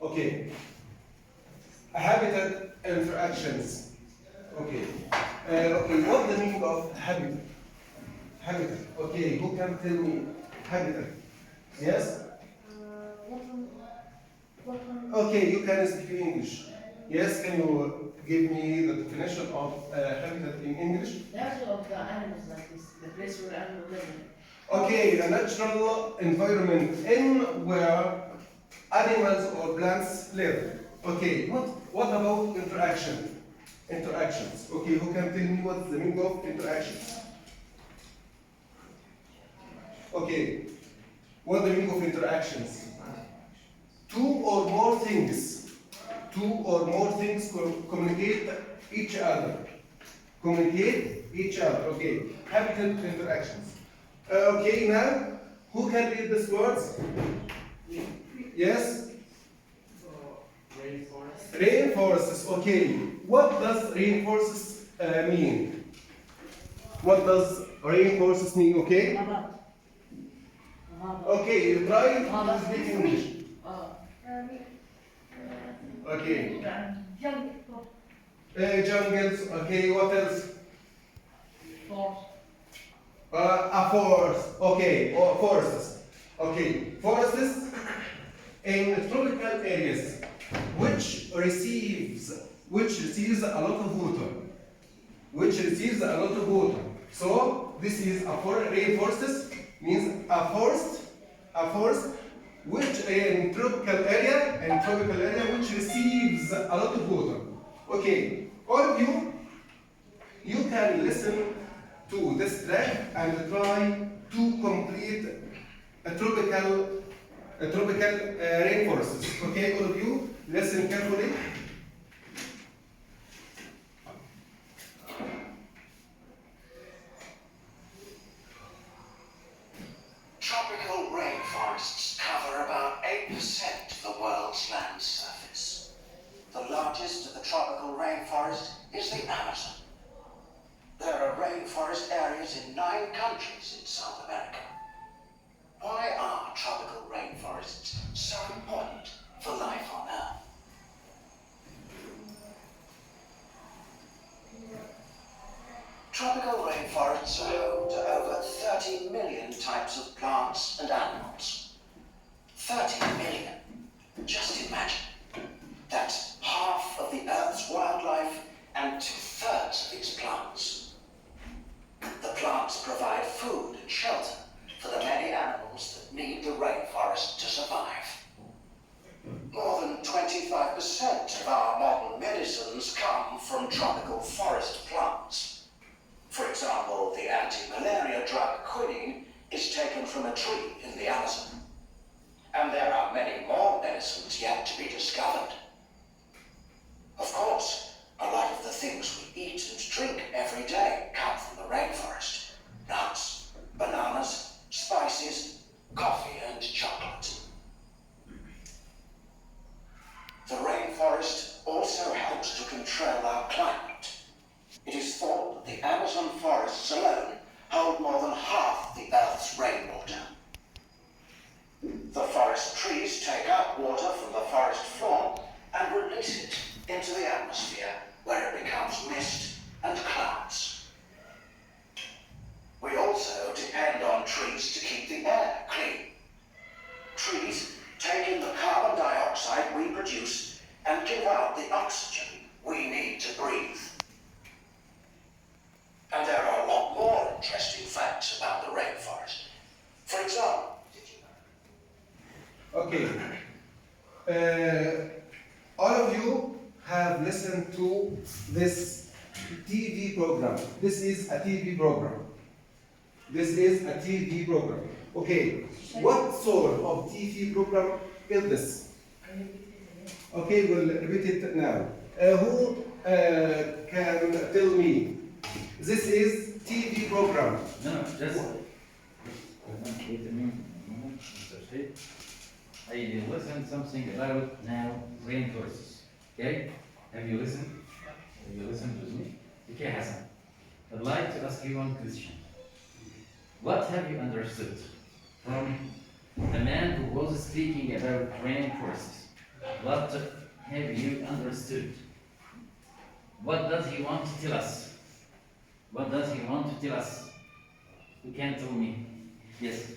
Okay. Habitat interactions. Okay. Okay. What the meaning of habitat? Habitat. Okay. Who can tell me habitat? Yes. Okay. You can speak English. Yes. Can you give me the definition of habitat in English? The area of the animals like this, the place where animals live. Okay, a natural environment in where animals or plants live. Okay, what about interaction? Interactions. Okay, who can tell me what's the meaning of interactions? Okay, what's the meaning of interactions? Two or more things. Two or more things communicate each other. Communicate each other. Okay, habitat interactions. Okay, now, who can read these words? Yes? Rainforest. Rainforests, okay. What does rainforests mean? What does rainforests mean, okay? Okay, you try to speak English. Okay. Jungles, okay, what else? A forest, okay, or forests. Okay, forests in tropical areas which receives a lot of water. So this is a rainforest means a forest which in tropical area which receives a lot of water. Okay, all of you can listen to this track and try to complete a tropical rainforests. Okay, all of you, listen carefully. Tropical rainforests cover about 8% of the world's land surface. The largest of the tropical rainforest is the Amazon. There are rainforest areas in 9 countries in South America. Why are tropical rainforests so important for life on Earth? Tropical rainforests are home to over 30 million types of plants and animals. 30 million. Just imagine. That's half of the Earth's wildlife and 2/3 of its plants. The plants provide food and shelter for the many animals that need the rainforest to survive. More than 25% of our modern medicines come from tropical forest plants. For example, the anti-malaria drug quinine is taken from a tree in the Amazon. And there are many more medicines yet to be discovered. Of course, a lot of the things we eat and drink every day come from the rainforest. Nuts, bananas, spices, coffee and chocolate. The rainforest also helps to control our climate. It is thought that the Amazon forests alone hold more than half the Earth's rainwater. The forest trees take up water from the forest floor and release it into the atmosphere, where it becomes mist and clouds. We also depend on trees to keep the air clean. Trees take in the carbon dioxide we produce and give out the oxygen we need to breathe. And there are a lot more interesting facts about the rainforest. For example, Okay. All of you have listened to this TV program. This is a TV program. Okay. What sort of TV program is this? Okay, we'll repeat it now. Who can tell me? This is TV program. No, just wait a minute. I listened something about now rainforests. Okay? Have you listened? Have you listened with me? Okay, Hassan. I'd like to ask you one question. What have you understood from the man who was speaking about rainforests? What have you understood? What does he want to tell us? What does he want to tell us? You can tell me. Yes.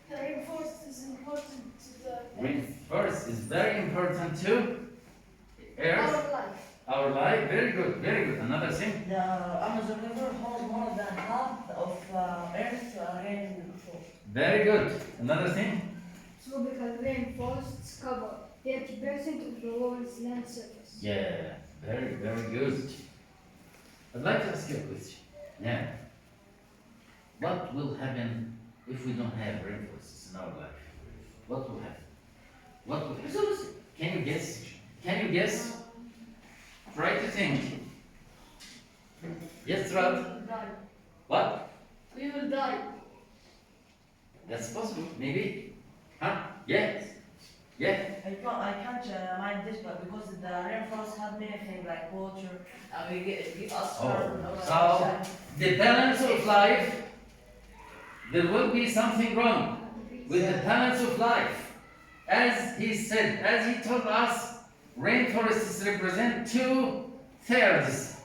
The rainforest is important to the Rainforest is very important to Earth, our life. our life. Very good, very good. Another thing. The Amazon River holds more than half of Earth's rainfall. Very good. Another thing. Tropical rainforests cover 80% of the world's land surface. Yeah, very, very good. I'd like to ask you a question. Now, what will happen if we don't have rainforests in our life? What will happen? What will happen? Can you guess? Can you guess? Try to think. Yes, We Rad. will die. What? We will die. That's possible. Maybe. Huh? Yes. Yeah. I can't mind this, but because the rainforest have many things like water, and we give us carbon So, the balance of life, there will be something wrong with the balance of life. As he said, as he told us, rainforests represent 2/3.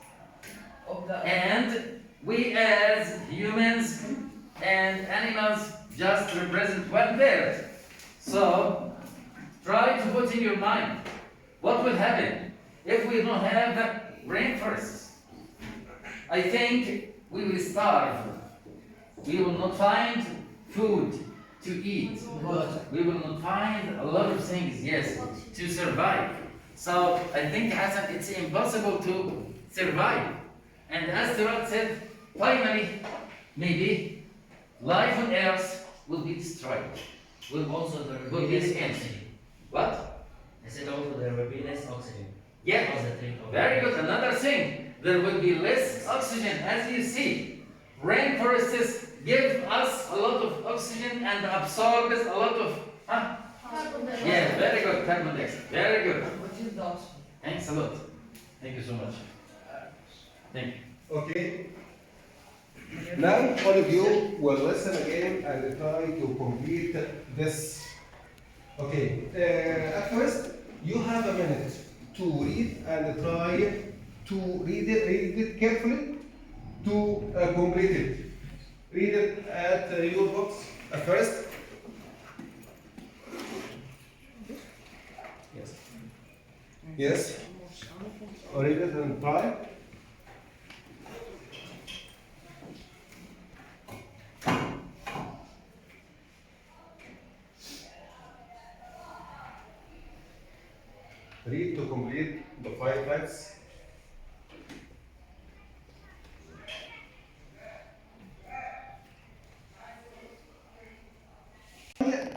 of the And we as humans and animals just represent 1/3. So, try to put in your mind, what will happen if we don't have rainforests? I think we will starve. We will not find food to eat. We will not find a lot of things, yes, to survive. So I think, Hassan, it's impossible to survive. And as Turat said, finally, maybe life on Earth will be destroyed. Will also there Will will be be less the end. oxygen. What? I said also there will be less oxygen. Yeah, Because the tree- very good. Another thing, there will be less oxygen. As you see, rainforests give us a lot of oxygen and absorbs a lot of, Carbon dioxide. yeah, very good, carbon dioxide. Very good. what is the oxygen? Thanks a lot. Thank you so much. Thank you. Okay. Now all of you will listen again and try to complete this. Okay. At first, you have a minute to read and try to read it carefully to complete it. Read it at your books at first. Yes. Yes. Or read it and try. Read to complete the 5 facts.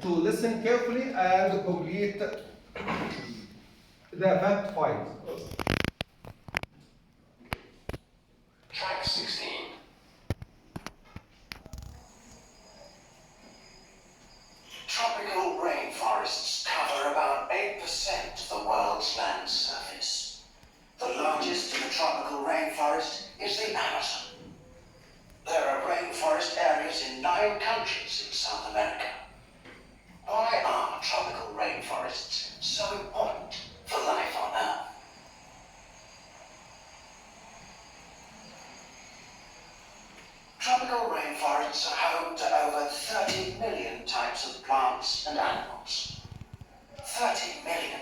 To listen carefully and complete the fact 5. Track 16. Tropical rainforests cover about 8% of the world's land surface. The largest in the tropical rainforest is the Amazon. There are rainforest areas in 9 countries in South America. Why are tropical rainforests so important for life on Earth? Tropical rainforests are home to over 30 million types of plants and animals. 30 million.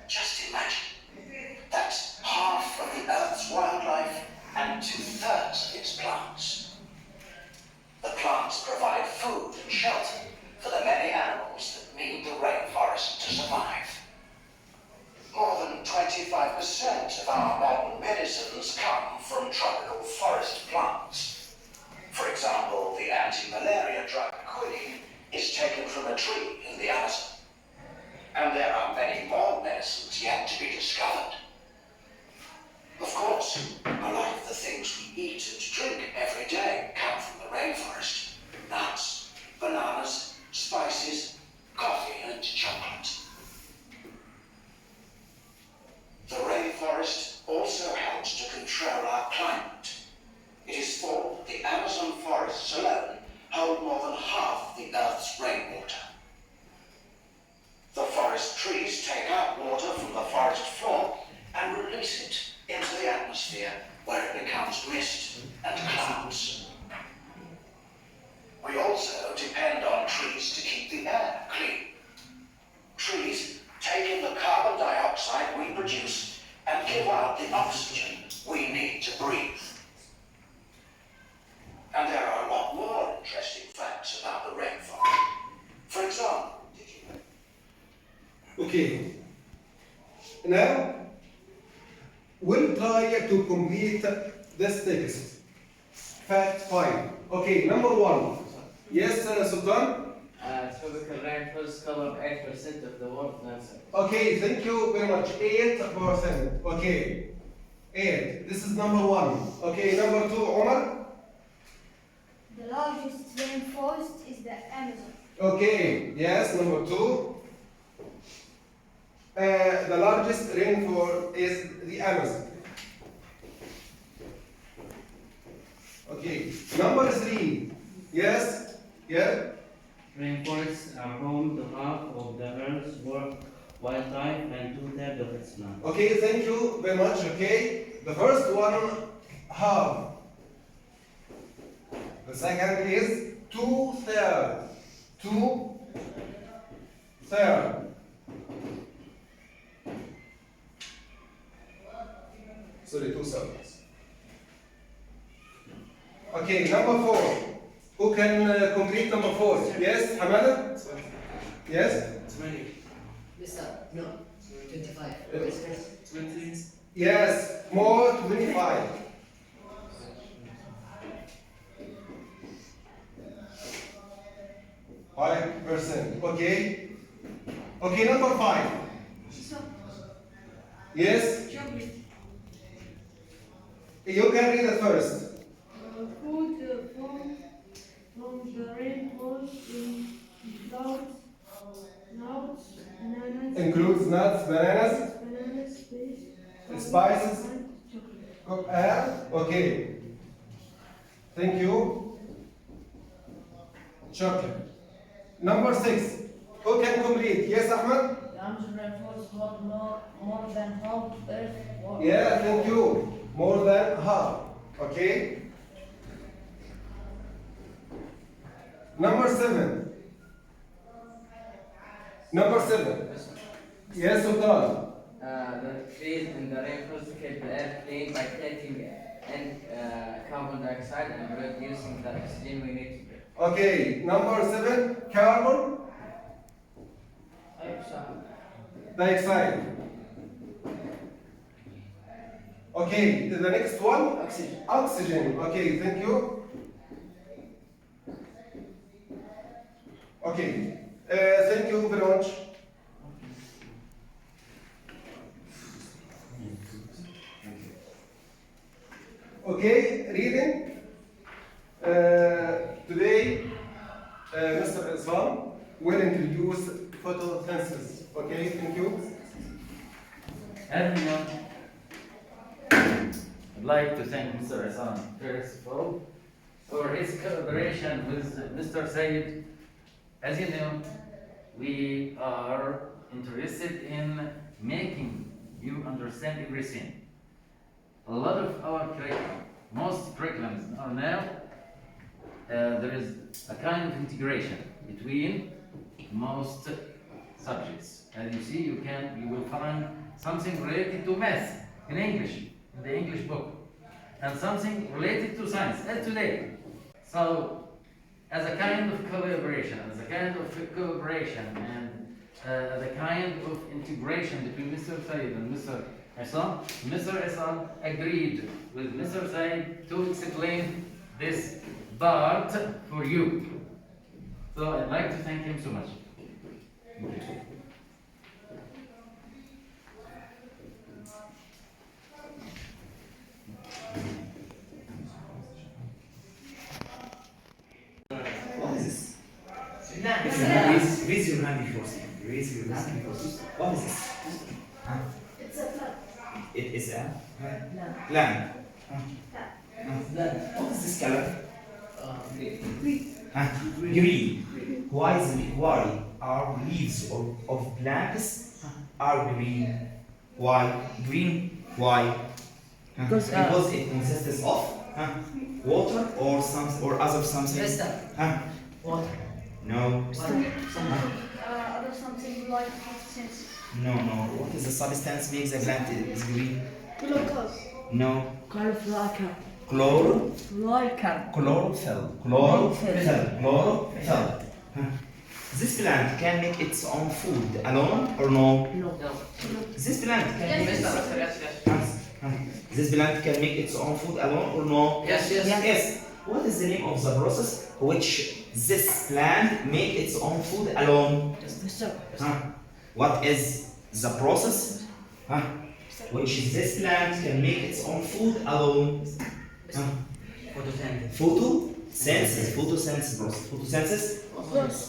Just imagine. That's half of the Earth's wildlife and 2/3 of its plants. The plants provide food and shelter for the many animals that need the rainforest to survive. More than 25% of our modern medicines come from tropical forest plants. For example, the anti-malaria drug quinine is taken from a tree in the Amazon. And there are many more medicines yet to be discovered. Of course, a lot of the things we eat and drink every day come from the rainforest. Nuts, bananas, spices, coffee and chocolate. The rainforest also helps to control our climate. It is thought the Amazon forests alone hold more than half the Earth's rainwater. The forest trees take up water Okay. Now, we'll try to complete this text. Fact 5. Okay, number 1. Yes, Sultan? Tropical rainforests cover 8% of the world's land surface. Okay, thank you very much. 8%. Okay. 8. This is number 1. Okay, number 2, Omar? The largest rainforest is the Amazon. Okay, yes, number 2. The largest rainforest is the Amazon. Okay, number 3. Yes, yeah. Rainforests are home to half of the Earth's wildlife and 2/3 of its land. Okay, thank you very much. Okay, the first one, half. The second is 2/3. 2/3. Sorry, 2/3. Okay, number 4. Who can complete number 4? Yes, Hamada? Yes? 20. Mister, no. 25. 20. Yes, more 25. %. Okay. Okay, number 5. Yes? You can read it first. Food from the rainforest includes nuts, bananas, Includes nuts, bananas, fish, spices, and chocolate. okay. Thank you. Chocolate. Number 6. Who can complete? Yes, Ahmed? The Amazon rainforest hold more than half Earth water. Yeah, thank you. More than half. Okay. Number 7. Number 7. Yes, Sultan. The trees in the rainforest keep the air clean by taking in carbon dioxide and reducing the oxygen we need to breathe. Okay. Number 7. Carbon dioxide. Okay. The next one. Oxygen. Oxygen. Okay. Thank you. Okay. Thank you very much. Okay, reading. Today, Mr. Islam will introduce photosynthesis. Okay, thank you. Everyone, I'd like to thank Mr. Hassan first of all for his collaboration with Mr. Said. As you know, we are interested in making you understand everything. A lot of our curriculum, most curriculums are now, there is a kind of integration between most subjects. As you see, you will find something related to math in English, in the English book, and something related to science, as today. So, as a kind of collaboration, and the kind of integration between Mr. Said and Mr. Hassan agreed with Mr. Said to explain this part for you. So I'd like to thank him so much. Thank you. What is this? Nice. Raise your hand before saying. Raise your hand before saying. What is this? It's a plant. It is a No. land. Then, What is this color? green. Green. Why are leaves of plants are green? Why? Green. Why? Because, Because it consists of water or other something. Water. No. Other something like substance. No. What is the substance makes the plant is green? Glucose. No. Chlorophyll. Chlorophyll. Chlorophyll. Huh. This plant can make its own food alone or no? No. This plant can make Yes. This plant can make its own food alone or no? Yes. Yes. What is the name of the process which this plant make its own food alone? Huh? What is the process? Huh? Which this plant can make its own food alone? Huh? Photosynthesis. Photosynthesis process. Photosynthesis.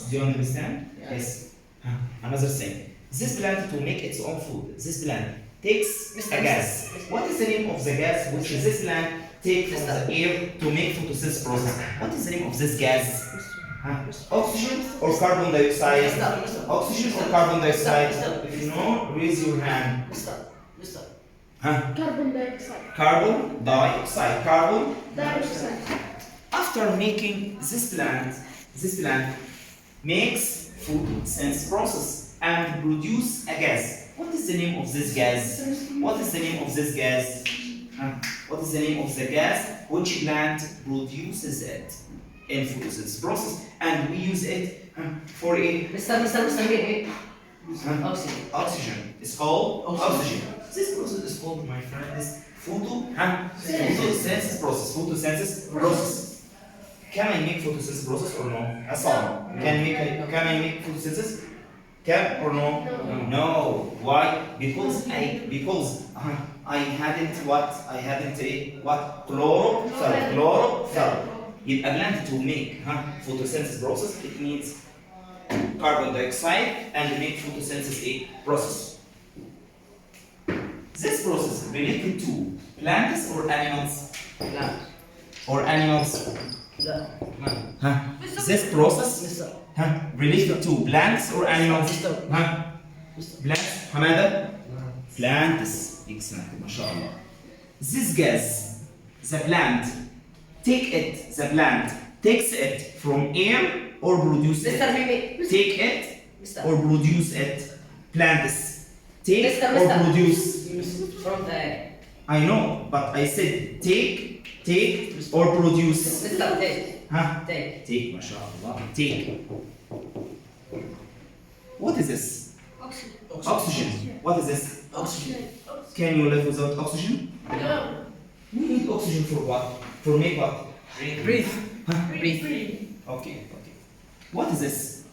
Do you understand? Yes. Huh? Another thing. This plant to make its own food. This plant takes a gas. What is the name of the gas which this plant take from the air to make photosynthesis process? What is the name of this gas? Huh? Oxygen or carbon dioxide? Oxygen or carbon dioxide? If you know, raise your hand. Huh? Carbon dioxide. Carbon dioxide. Carbon. Dioxide. After making this plant makes photosynthesis process and produce a gas. What is the name of this gas? What is the name of this gas? What is the name of the gas which plant produces it in photosynthesis process and we use it for a oxygen. It's called oxygen. This process is called, my friend, is photosynthesis process. Photosynthesis process. Can I make photosynthesis process or no? Asal. Can I make photosynthesis? Can or no? No. Why? Because I hadn't chlorophyll. If a plant to make photosynthesis process, it needs carbon dioxide and make photosynthesis a process. This process related to plants or animals? Plants. Or animals? This process related to plants or animals? Plants. Hamada? Plants. Excellent. MashaAllah. This gas, the plant takes it from air or produce it? Take it or produce it? Plants. Take or produce? From the air. I know, but I said take or produce. Take. Take, mashallah. Take. What is this? Oxygen. What is this? Oxygen. Can you live without oxygen? No. We need oxygen for what? For make what? Breathe. Okay. What is this?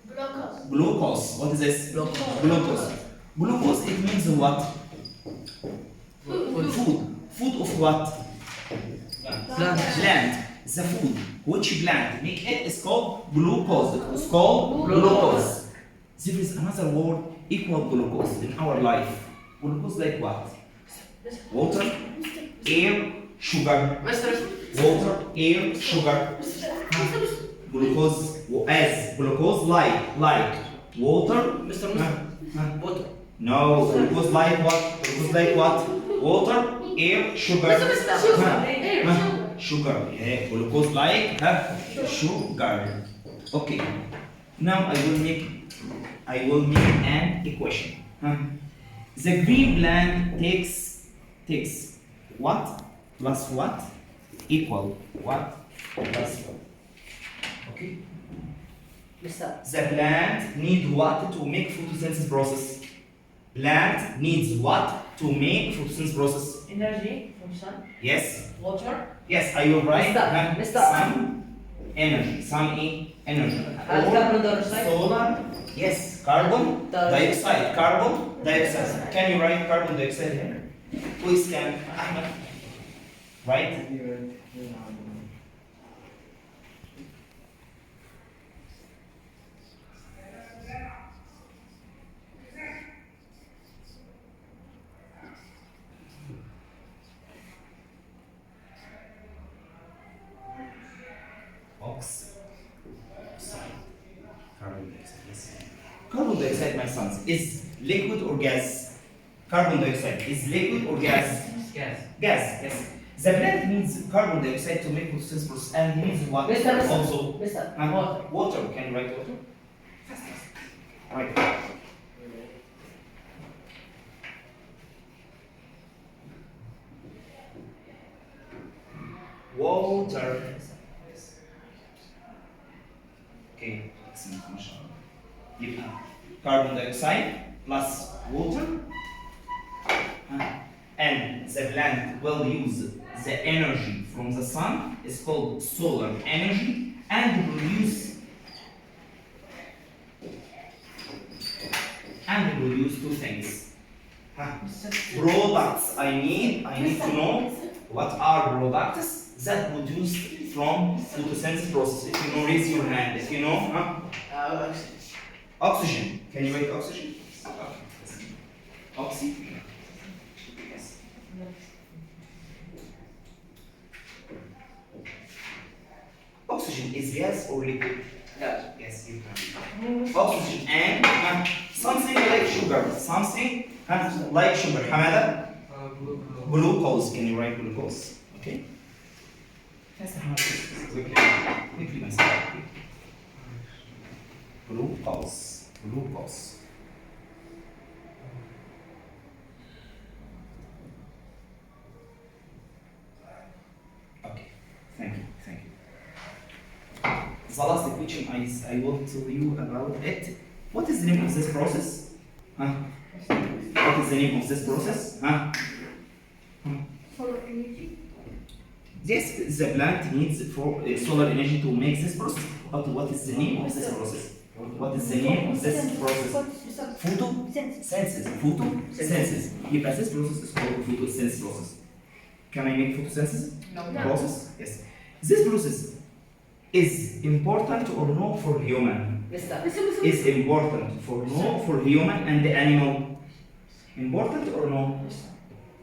Glucose. Glucose. What is this? Glucose. Glucose, it means what? Food of what? Plant. The food. Which plant make it is called glucose. It's called glucose. There is another word equal glucose in our life. Glucose like what? Water, air, sugar. Water, air, sugar. Glucose as glucose like water. Water. No, glucose like what? Glucose like what? Water, air, sugar. Sugar. Yeah, glucose like sugar. Okay. Now I will make an equation. The green plant takes what plus what equal what plus what. Okay. The plant needs what to make photosynthesis process? Plant needs what to make photosynthesis process? Energy from sun, Yes. water, Yes, are you right? Mister. Some energy. Energy. Carbon dioxide. Solar. Yes. Carbon dioxide. Carbon dioxide. Can you write carbon dioxide here? Please can. Ahmed. Right? Carbon dioxide, yes. Carbon dioxide, my sons, is liquid or gas? Carbon dioxide is liquid or gas? Gas. Gas, yes. The plant needs carbon dioxide to make photosynthesis process and needs what? Mister. Also, Water. water. Can you write water? Right. Water. Okay, excellent, mashallah. يبقى carbon dioxide plus water and the plant will use the energy from the sun is called solar energy and produce two things. Products I need to know what are products that produced from photosynthesis process. If you know, raise your hand. If you know, oxygen. Can you write oxygen? Oxy. Yes. Oxygen is gas or liquid? Yes. Yes, you can. Oxygen and something like sugar. Something like sugar. Hamada? Glucose. Can you write glucose? Okay. Quickly, myself. Glucose. Glucose. Okay. Thank you. Thank you. The last question I will tell you about it. What is the name of this process? What is the name of this process? Solar energy. Yes, the plant needs for solar energy to make this process. But what is the name of this process? What is the name of this process? Photosynthesis. Photosynthesis. Yes, this process is called photosynthesis process. Can I make photosynthesis? No. Process? Yes. This process is important or no for human? Is important for no for human and the animal? Important or no?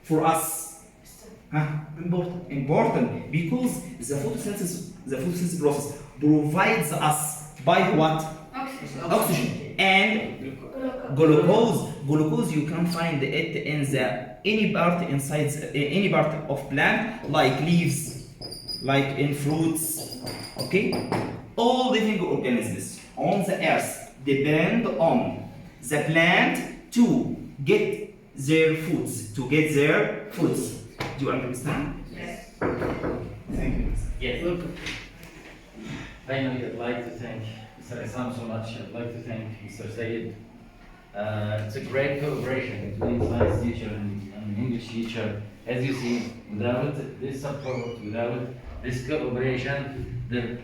For us? Important. Important because the photosynthesis process provides us by what? Oxygen and glucose. Glucose you can find it in the any part inside any part of plant like leaves, like in fruits. Okay, all living organisms on the earth depend on the plant to get their foods. Do you understand? Yes. Thank you. Yes. Finally, I'd like to thank Mr. Isam so much. I'd like to thank Mr. Sayed. It's a great cooperation between science teacher and English teacher. As you see, without this support, without this cooperation, there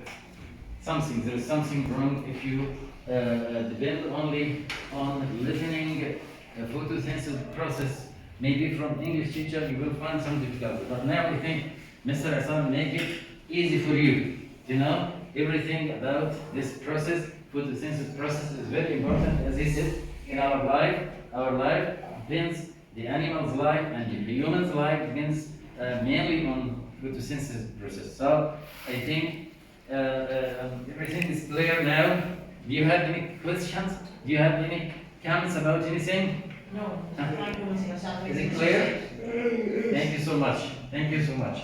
is something wrong if you depend only on listening photosynthesis process. Maybe from English teacher you will find some difficulty. But now I think Mr. Hassan make it easy for you. You know, everything about this process, photosynthesis process is very important, as he said, in our life. Our life depends, the animal's life and the human's life depends mainly on photosynthesis process. So I think everything is clear now. Do you have any questions? Do you have any comments about anything? No. Is it clear? Thank you so much. Thank you so much.